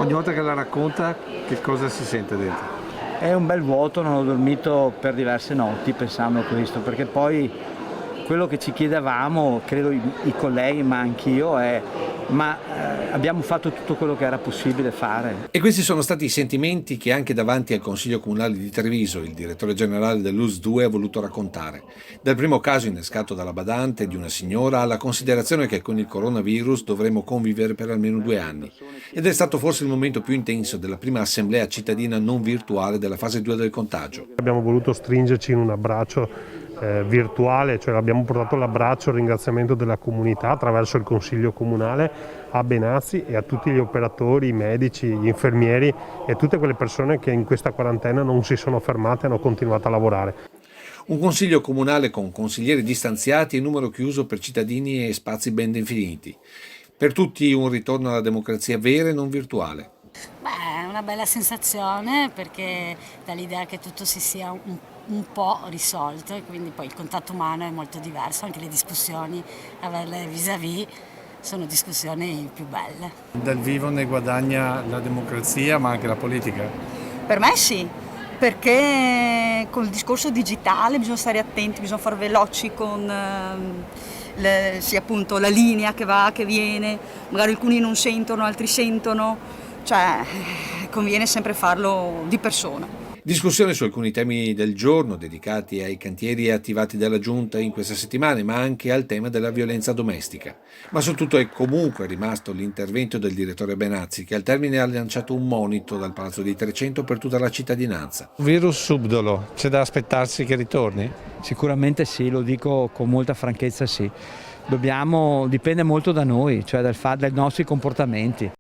Ogni volta che la racconta, che cosa si sente dentro? È un bel vuoto, non ho dormito per diverse notti pensando a questo, perché poi quello che ci chiedevamo, credo i colleghi ma anch'io, è abbiamo fatto tutto quello che era possibile fare. E questi sono stati i sentimenti che anche davanti al Consiglio Comunale di Treviso il direttore generale dell'US2 ha voluto raccontare. Dal primo caso innescato dalla badante di una signora alla considerazione che con il coronavirus dovremo convivere per almeno 2 anni. Ed è stato forse il momento più intenso della prima assemblea cittadina non virtuale della fase 2 del contagio. Abbiamo voluto stringerci in un abbraccio virtuale, cioè abbiamo portato l'abbraccio, il ringraziamento della comunità attraverso il Consiglio Comunale a Benazzi e a tutti gli operatori, i medici, gli infermieri e tutte quelle persone che in questa quarantena non si sono fermate e hanno continuato a lavorare. Un consiglio comunale con consiglieri distanziati e numero chiuso per cittadini e spazi ben definiti. Per tutti un ritorno alla democrazia vera e non virtuale. Beh, è una bella sensazione perché dà l'idea che tutto si sia un po' risolto e quindi poi il contatto umano è molto diverso, anche le discussioni, averle vis-à-vis sono discussioni più belle. Dal vivo ne guadagna la democrazia ma anche la politica? Per me sì, perché con il discorso digitale bisogna stare attenti, bisogna fare veloci con sì, appunto, la linea che va, che viene, magari alcuni non sentono, altri sentono. Cioè, conviene sempre farlo di persona. Discussione su alcuni temi del giorno dedicati ai cantieri attivati dalla Giunta in queste settimane, ma anche al tema della violenza domestica. Ma su tutto è comunque rimasto l'intervento del direttore Benazzi, che al termine ha lanciato un monito dal Palazzo dei 300 per tutta la cittadinanza. Virus subdolo, c'è da aspettarsi che ritorni? Sicuramente sì, lo dico con molta franchezza sì. Dipende molto da noi, cioè dai nostri comportamenti.